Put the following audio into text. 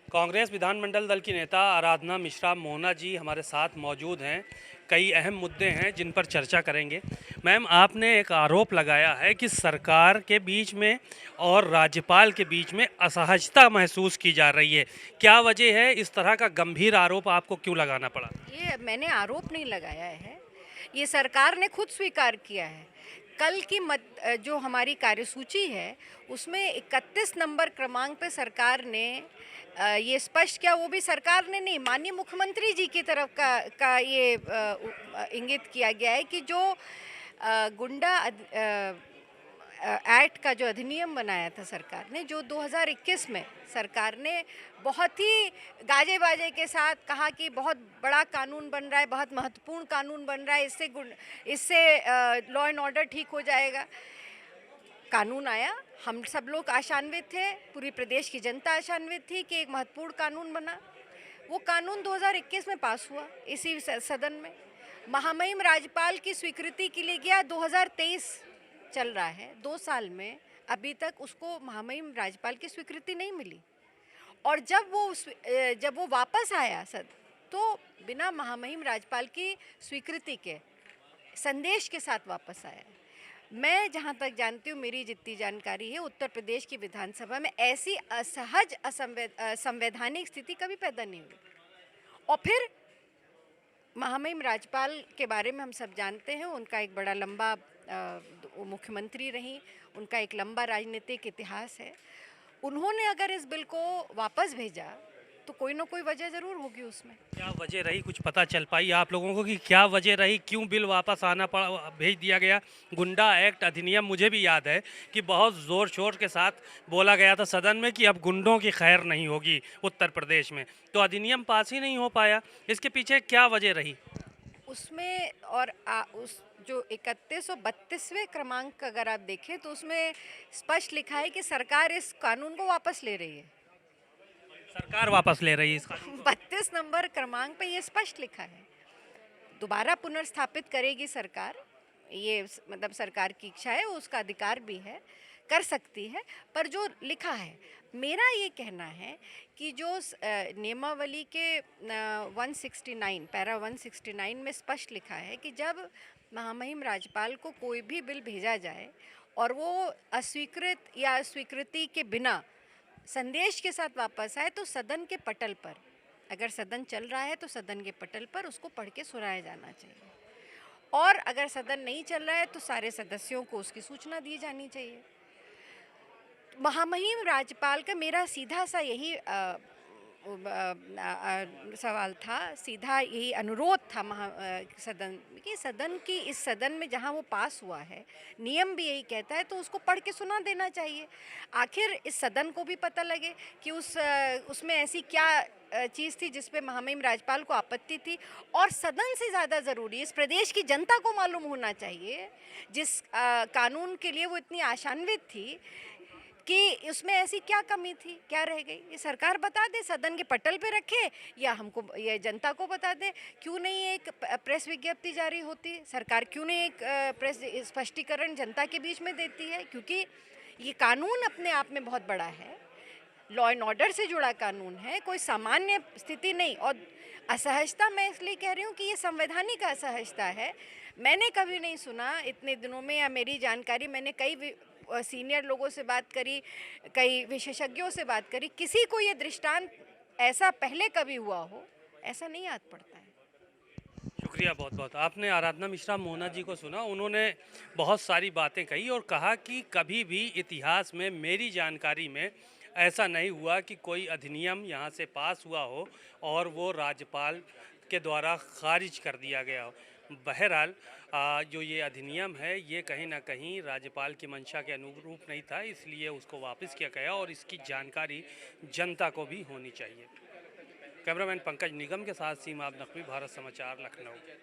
कांग्रेस विधानमंडल दल की नेता आराधना मिश्रा मोहना जी हमारे साथ मौजूद हैं। कई अहम मुद्दे हैं जिन पर चर्चा करेंगे। मैम, आपने एक आरोप लगाया है कि सरकार के बीच में और राज्यपाल के बीच में असहजता महसूस की जा रही है। क्या वजह है? इस तरह का गंभीर आरोप आपको क्यों लगाना पड़ा? ये मैंने आरोप नहीं लगाया है, ये सरकार ने खुद स्वीकार किया है। कल की जो हमारी कार्यसूची है उसमें 31 नंबर क्रमांक पे सरकार ने ये स्पष्ट किया, वो भी सरकार ने नहीं, माननीय मुख्यमंत्री जी की तरफ का ये इंगित किया गया है कि जो गुंडा एक्ट का जो अधिनियम बनाया था सरकार ने, जो 2021 में सरकार ने बहुत ही गाजे बाजे के साथ कहा कि बहुत बड़ा कानून बन रहा है, बहुत महत्वपूर्ण कानून बन रहा है, इससे लॉ एंड ऑर्डर ठीक हो जाएगा। कानून आया, हम सब लोग आशान्वित थे, पूरी प्रदेश की जनता आशान्वित थी कि एक महत्वपूर्ण कानून बना। वो कानून 2021 में पास हुआ इसी सदन में। महामहिम राज्यपाल की स्वीकृति के लिए गया, 2023 चल रहा है, 2 साल में अभी तक उसको महामहिम राज्यपाल की स्वीकृति नहीं मिली। और जब वो वापस आया सद, तो बिना महामहिम राज्यपाल की स्वीकृति के संदेश के साथ वापस आया। मैं जहाँ तक जानती हूँ, मेरी जितनी जानकारी है, उत्तर प्रदेश की विधानसभा में ऐसी असहज संवैधानिक स्थिति कभी पैदा नहीं हुई। और फिर महामहिम राज्यपाल के बारे में हम सब जानते हैं, उनका एक बड़ा लंबा मुख्यमंत्री रही, उनका एक लंबा राजनीतिक इतिहास है। उन्होंने अगर इस बिल को वापस भेजा तो कोई ना कोई वजह ज़रूर होगी उसमें। क्या वजह रही, कुछ पता चल पाई आप लोगों को कि क्या वजह रही, क्यों बिल वापस आना पड़ा, भेज दिया गया? गुंडा एक्ट अधिनियम, मुझे भी याद है कि बहुत ज़ोर शोर के साथ बोला गया था सदन में कि अब गुंडों की खैर नहीं होगी उत्तर प्रदेश में, तो अधिनियम पास ही नहीं हो पाया। इसके पीछे क्या वजह रही? उसमें और उस जो 3132वें क्रमांक अगर आप देखें तो उसमें स्पष्ट लिखा है कि सरकार इस कानून को वापस ले रही है। सरकार वापस ले रही है इस कानून को? 32 नंबर क्रमांक पे ये स्पष्ट लिखा है, दोबारा पुनर्स्थापित करेगी सरकार। ये मतलब सरकार की इच्छा है, उसका अधिकार भी है, कर सकती है। पर जो लिखा है, मेरा ये कहना है कि जो नियमावली के 169 पैरा 169 में स्पष्ट लिखा है कि जब महामहिम राज्यपाल को कोई भी बिल भेजा जाए और वो अस्वीकृत या स्वीकृति के बिना संदेश के साथ वापस आए, तो सदन के पटल पर, अगर सदन चल रहा है तो सदन के पटल पर उसको पढ़ के सुनाया जाना चाहिए। और अगर सदन नहीं चल रहा है तो सारे सदस्यों को उसकी सूचना दी जानी चाहिए। महामहिम राज्यपाल का मेरा सीधा सा यही सवाल था, सीधा यही अनुरोध था सदन कि सदन की इस सदन में जहां वो पास हुआ है, नियम भी यही कहता है, तो उसको पढ़ के सुना देना चाहिए। आखिर इस सदन को भी पता लगे कि उसमें ऐसी क्या चीज़ थी जिस पे महामहिम राज्यपाल को आपत्ति थी। और सदन से ज़्यादा ज़रूरी इस प्रदेश की जनता को मालूम होना चाहिए, जिस कानून के लिए वो इतनी आशान्वित थी, कि उसमें ऐसी क्या कमी थी, क्या रह गई। ये सरकार बता दे, सदन के पटल पे रखे, या हमको, ये जनता को बता दे। क्यों नहीं एक प्रेस विज्ञप्ति जारी होती, सरकार क्यों नहीं एक प्रेस स्पष्टीकरण जनता के बीच में देती है? क्योंकि ये कानून अपने आप में बहुत बड़ा है, लॉ एंड ऑर्डर से जुड़ा कानून है, कोई सामान्य स्थिति नहीं। और असहजता मैं इसलिए कह रही हूँ कि ये संवैधानिक असहजता है। मैंने कभी नहीं सुना इतने दिनों में, या मेरी जानकारी, मैंने कई सीनियर लोगों से बात करी, कई विशेषज्ञों से बात करी, किसी को ये दृष्टांत ऐसा पहले कभी हुआ हो, ऐसा नहीं याद पड़ता है। शुक्रिया बहुत बहुत। आपने आराधना मिश्रा मोहना जी को सुना, उन्होंने बहुत सारी बातें कही और कहा कि कभी भी इतिहास में मेरी जानकारी में ऐसा नहीं हुआ कि कोई अधिनियम यहाँ से पास हुआ हो और वो राज्यपाल के द्वारा खारिज कर दिया गया हो। बहरहाल जो ये अधिनियम है ये कहीं ना कहीं राज्यपाल की मंशा के अनुरूप नहीं था, इसलिए उसको वापस किया गया और इसकी जानकारी जनता को भी होनी चाहिए। कैमरामैन पंकज निगम के साथ सीमा नकवी, भारत समाचार, लखनऊ।